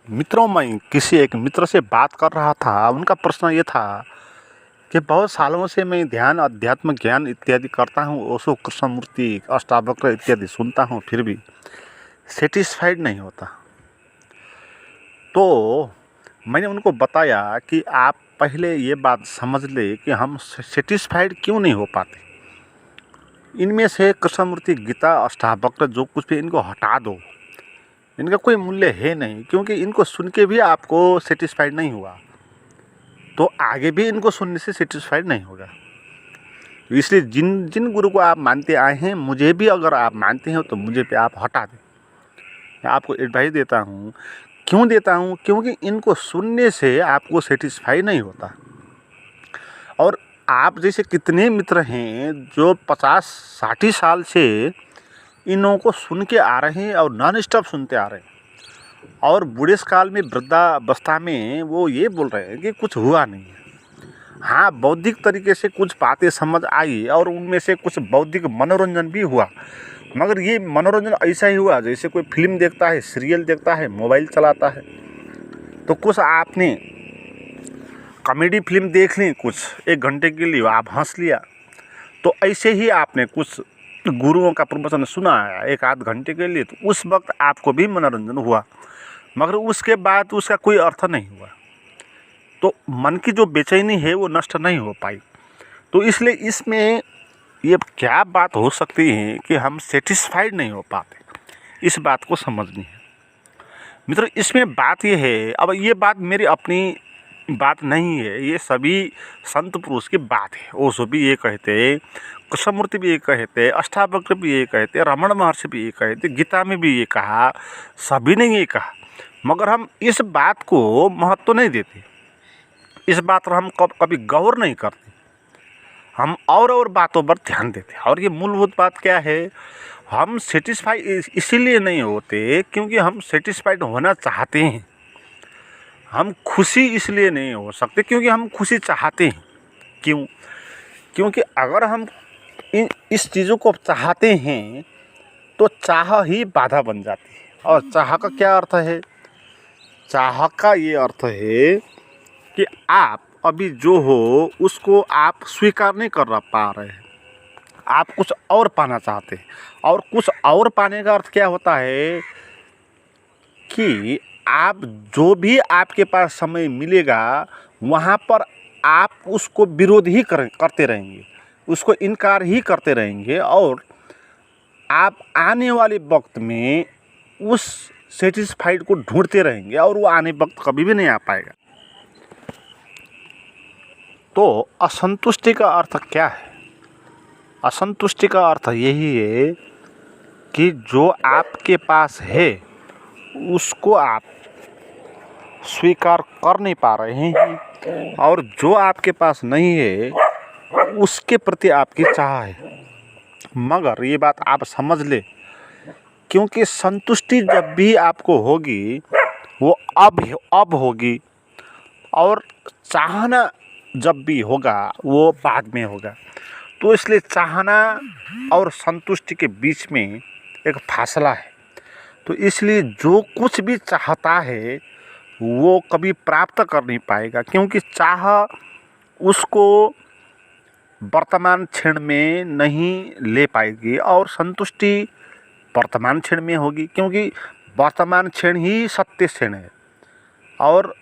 मित्रों, मैं किसी एक मित्र से बात कर रहा था। उनका प्रश्न ये था कि बहुत सालों से मैं ध्यान, अध्यात्म ज्ञान इत्यादि करता हूँ, ओशो, कृष्णमूर्ति, अष्टावक्र इत्यादि सुनता हूँ, फिर भी सेटिस्फाइड नहीं होता। तो मैंने उनको बताया कि आप पहले ये बात समझ ले कि हम सेटिस्फाइड क्यों नहीं हो पाते। इनमें से कृष्णमूर्ति, गीता, अष्टावक्र जो कुछ भी, इनको हटा दो। इनका कोई मूल्य है नहीं, क्योंकि इनको सुन के भी आपको सेटिस्फाइड नहीं हुआ तो आगे भी इनको सुनने से सेटिस्फाइड नहीं होगा। इसलिए जिन जिन गुरु को आप मानते आए हैं, मुझे भी अगर आप मानते हैं तो मुझे पे आप हटा दें। मैं आपको एडवाइस देता हूँ। क्यों देता हूँ? क्योंकि इनको सुनने से आपको सेटिस्फाई नहीं होता। और आप जैसे कितने मित्र हैं जो 50-60 साल से इनों को सुन के आ रहे हैं और नॉन स्टॉप सुनते आ रहे हैं, और बूढ़े काल में, वृद्धावस्था में वो ये बोल रहे हैं कि कुछ हुआ नहीं है। हाँ, बौद्धिक तरीके से कुछ बातें समझ आई और उनमें से कुछ बौद्धिक मनोरंजन भी हुआ, मगर ये मनोरंजन ऐसा ही हुआ जैसे कोई फिल्म देखता है, सीरियल देखता है, मोबाइल चलाता है। तो कुछ आपने कॉमेडी फिल्म देख ली, कुछ 1 घंटे के लिए आप हंस लिया। तो ऐसे ही आपने कुछ गुरुओं का प्रवचन सुना 1-8 घंटे के लिए, तो उस वक्त आपको भी मनोरंजन हुआ, मगर उसके बाद उसका कोई अर्थ नहीं हुआ। तो मन की जो बेचैनी है वो नष्ट नहीं हो पाई। तो इसलिए इसमें ये क्या बात हो सकती है कि हम सेटिस्फाइड नहीं हो पाते, इस बात को समझनी है। मित्र, इसमें बात ये है, अब ये बात मेरी अपनी बात नहीं है, ये सभी संत पुरुष की बात है। ओशो भी ये कहते, कृष्णमूर्ति भी ये कहते, अष्टावक्र भी ये कहते, रमण महर्षि भी ये कहते, गीता में भी ये कहा, सभी ने ये कहा, मगर हम इस बात को महत्व नहीं देते। इस बात पर हम कभी गौर नहीं करते। हम और बातों पर ध्यान देते हैं। और ये मूलभूत बात क्या है? हम सेटिस्फाई इसीलिए नहीं होते क्योंकि हम सेटिस्फाइड होना चाहते हैं। हम खुशी इसलिए नहीं हो सकते क्योंकि हम खुशी चाहते हैं। क्यों? क्योंकि अगर हम इस चीज़ों को चाहते हैं तो चाह ही बाधा बन जाती है। और चाह का क्या अर्थ है? चाह का ये अर्थ है कि आप अभी जो हो उसको आप स्वीकार नहीं कर पा रहे हैं, आप कुछ और पाना चाहते हैं। और कुछ और पाने का अर्थ क्या होता है कि आप जो भी आपके पास समय मिलेगा वहाँ पर आप उसको विरोध ही करते रहेंगे, उसको इनकार ही करते रहेंगे, और आप आने वाले वक्त में उस सेटिस्फाइड को ढूंढते रहेंगे और वो आने वक्त कभी भी नहीं आ पाएगा। तो असंतुष्टि का अर्थ क्या है? असंतुष्टि का अर्थ यही है कि जो आपके पास है उसको आप स्वीकार कर नहीं पा रहे हैं, और जो आपके पास नहीं है उसके प्रति आपकी चाह है। मगर ये बात आप समझ ले, क्योंकि संतुष्टि जब भी आपको होगी वो अब होगी, और चाहना जब भी होगा वो बाद में होगा। तो इसलिए चाहना और संतुष्टि के बीच में एक फासला है। तो इसलिए जो कुछ भी चाहता है वो कभी प्राप्त कर नहीं पाएगा, क्योंकि चाह उसको वर्तमान क्षण में नहीं ले पाएगी, और संतुष्टि वर्तमान क्षण में होगी, क्योंकि वर्तमान क्षण ही सत्य क्षण है, और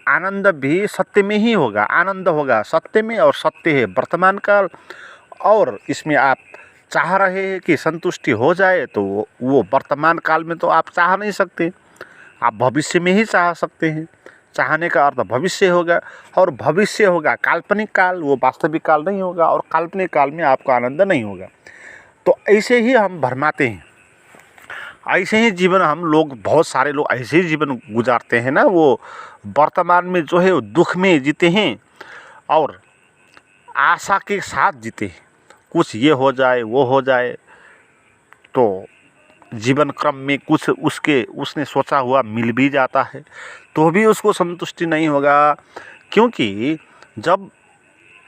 आनंद भी सत्य में ही होगा। आनंद होगा सत्य में, और सत्य है वर्तमान काल। और इसमें आप चाह रहे हैं कि संतुष्टि हो जाए, तो वो वर्तमान काल में तो आप चाह नहीं सकते, आप भविष्य में ही चाह सकते हैं। चाहने का अर्थ भविष्य होगा, और भविष्य होगा काल्पनिक काल, वो वास्तविक काल नहीं होगा, और काल्पनिक काल में आपको आनंद नहीं होगा। तो ऐसे ही हम भरमाते हैं, ऐसे ही जीवन हम लोग, बहुत सारे लोग ऐसे ही जीवन गुजारते हैं ना। वो वर्तमान में जो है वो दुख में जीते हैं और आशा के साथ जीते हैं, कुछ ये हो जाए वो हो जाए। तो जीवन क्रम में कुछ उसने सोचा हुआ मिल भी जाता है तो भी उसको संतुष्टि नहीं होगा, क्योंकि जब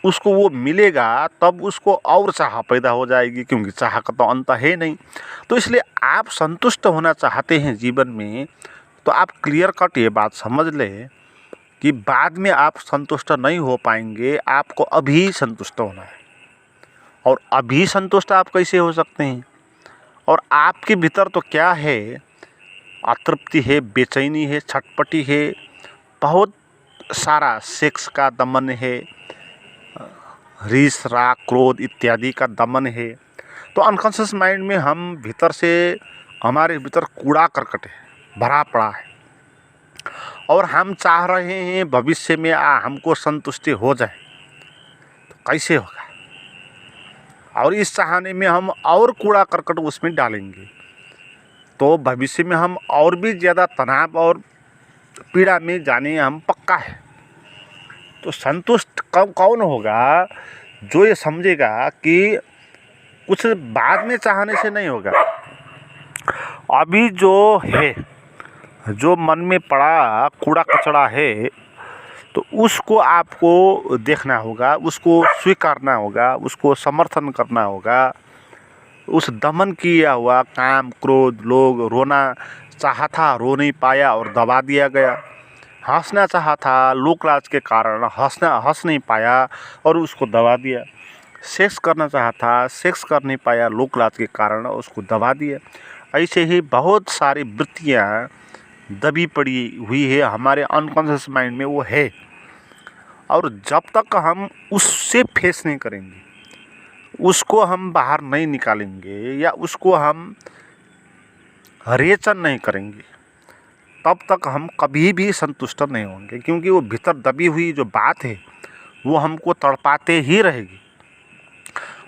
उसको वो मिलेगा तब उसको और चाह पैदा हो जाएगी, क्योंकि चाह का तो अंत है नहीं। तो इसलिए आप संतुष्ट होना चाहते हैं जीवन में, तो आप क्लियर कट ये बात समझ लें कि बाद में आप संतुष्ट नहीं हो पाएंगे, आपको अभी संतुष्ट होना है। और अभी संतुष्ट आप कैसे हो सकते हैं? और आपके भीतर तो क्या है, अतृप्ति है, बेचैनी है, छटपटी है, बहुत सारा सेक्स का दमन है, रीस राग क्रोध इत्यादि का दमन है। तो अनकॉन्शियस माइंड में हम भीतर से, हमारे भीतर कूड़ा करकट है, भरा पड़ा है, और हम चाह रहे हैं भविष्य में हमको संतुष्टि हो जाए। तो कैसे होगा? और इस चाहने में हम और कूड़ा करकट उसमें डालेंगे तो भविष्य में हम और भी ज़्यादा तनाव और पीड़ा में जाने हम पक्का है। तो संतुष्ट कौन होगा? जो ये समझेगा कि कुछ बाद में चाहने से नहीं होगा, अभी जो है, जो मन में पड़ा कूड़ा कचरा है, तो उसको आपको देखना होगा, उसको स्वीकारना होगा, उसको समर्थन करना होगा। उस दमन किया हुआ काम, क्रोध, लोभ, रोना चाहा था, रो नहीं पाया और दबा दिया गया। हंसना चाहा था, लोक लाज के कारण हंस नहीं पाया और उसको दबा दिया। सेक्स करना चाहा था, सेक्स कर नहीं पाया, लोक लाज के कारण उसको दबा दिया। ऐसे ही बहुत सारी वृत्तियाँ दबी पड़ी हुई है हमारे अनकॉन्शियस माइंड में, वो है। और जब तक हम उससे फेस नहीं करेंगे, उसको हम बाहर नहीं निकालेंगे या उसको हम रेचन नहीं करेंगे, तब तक हम कभी भी संतुष्ट नहीं होंगे। क्योंकि वो भीतर दबी हुई जो बात है वो हमको तड़पाते ही रहेगी।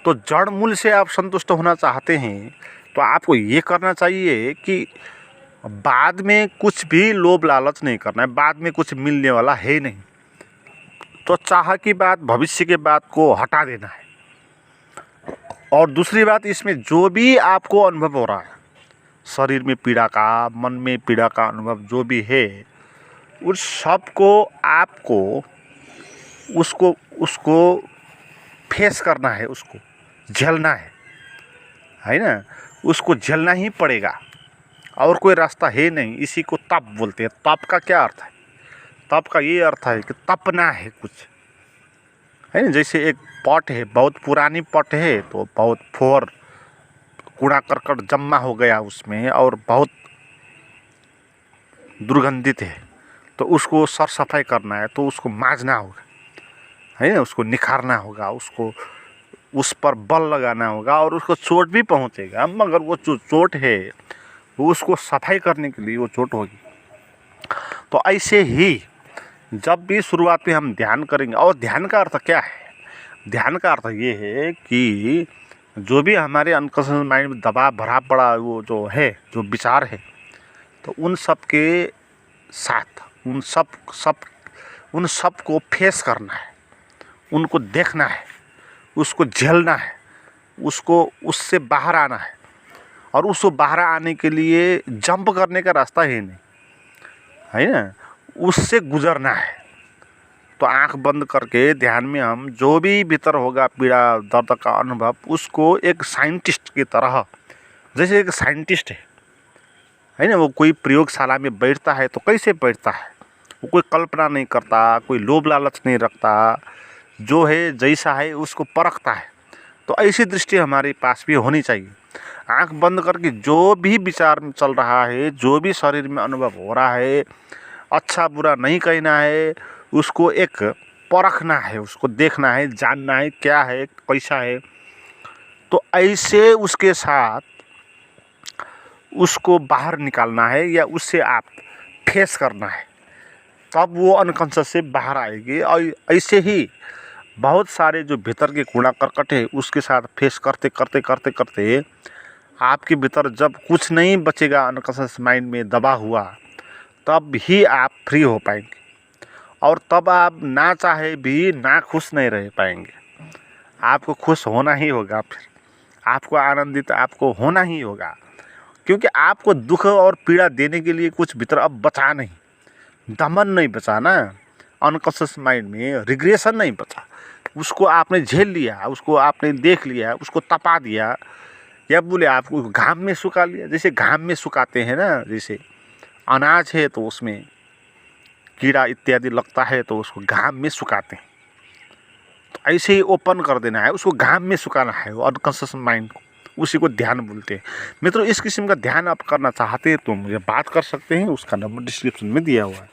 तो जड़ मूल से आप संतुष्ट होना चाहते हैं तो आपको ये करना चाहिए कि बाद में कुछ भी लोभ लालच नहीं करना है, बाद में कुछ मिलने वाला है नहीं। तो चाह की बात, भविष्य के बात को हटा देना है। और दूसरी बात, इसमें जो भी आपको अनुभव हो रहा है, शरीर में पीड़ा का, मन में पीड़ा का अनुभव जो भी है, उस सब को आपको उसको फेस करना है, उसको झेलना है ना? उसको झेलना ही पड़ेगा और कोई रास्ता है नहीं। इसी को तप बोलते हैं। तप का क्या अर्थ है? तप का ये अर्थ है कि तपना है कुछ, है ना? जैसे एक पट है, बहुत पुरानी पट है, तो बहुत फोर कूड़ा करकट जमा हो गया उसमें और बहुत दुर्गंधित है, तो उसको सर सफाई करना है, तो उसको मांजना होगा, है ना? उसको निखारना होगा, उसको उस पर बल लगाना होगा और उसको चोट भी पहुंचेगा, मगर वो जो चोट है वो उसको सफाई करने के लिए वो चोट होगी। तो ऐसे ही जब भी शुरुआत में हम ध्यान करेंगे, और ध्यान का अर्थ क्या है? ध्यान का अर्थ ये है कि जो भी हमारे अनकॉन्शियस माइंड में दबा भरा पड़ा वो जो है, जो विचार है, तो उन सब के साथ उन सब को फेस करना है, उनको देखना है, उसको झेलना है, उसको उससे बाहर आना है। और उसको बाहर आने के लिए जंप करने का रास्ता ही नहीं, है ना? उससे गुजरना है। तो आंख बंद करके ध्यान में हम जो भी भीतर होगा पीड़ा दर्द का अनुभव, उसको एक साइंटिस्ट की तरह, जैसे एक साइंटिस्ट है ना, वो कोई प्रयोगशाला में बैठता है तो कैसे बैठता है? वो कोई कल्पना नहीं करता, कोई लोभ लालच नहीं रखता, जो है जैसा है उसको परखता है। तो ऐसी दृष्टि हमारे पास भी होनी चाहिए। आंख बंद करके जो भी विचार में चल रहा है, जो भी शरीर में अनुभव हो रहा है, अच्छा बुरा नहीं कहना है, उसको एक परखना है, उसको देखना है, जानना है क्या है, कैसा है। तो ऐसे उसके साथ उसको बाहर निकालना है या उससे आप फेस करना है, तब वो अनकॉन्शियस से बाहर आएगी। और ऐसे ही बहुत सारे जो भीतर के कूड़ा करकट है उसके साथ फेस करते करते करते करते आपके भीतर जब कुछ नहीं बचेगा अनकॉन्शियस माइंड में दबा हुआ, तब ही आप फ्री हो पाएंगे। और तब आप ना चाहे भी ना खुश नहीं रह पाएंगे। आपको खुश होना ही होगा, फिर आपको आनंदित आपको होना ही होगा, क्योंकि आपको दुख और पीड़ा देने के लिए कुछ भीतर अब बचा नहीं, दमन नहीं बचा ना, अनकॉन्शियस माइंड में रिग्रेशन नहीं बचा। उसको आपने झेल लिया, उसको आपने देख लिया, उसको तपा दिया, या बोले आपको घाम में सुखा लिया। जैसे घाम में सुखाते हैं ना, जैसे अनाज है तो उसमें कीड़ा इत्यादि लगता है तो उसको घाम में सुखाते हैं। तो ऐसे ही ओपन कर देना है, उसको घाम में सुखाना है वो अनकॉन्शियस माइंड को, उसी को ध्यान बोलते हैं। मित्रों, इस किस्म का ध्यान आप करना चाहते हैं तो मुझे बात कर सकते हैं, उसका नंबर डिस्क्रिप्शन में दिया हुआ है।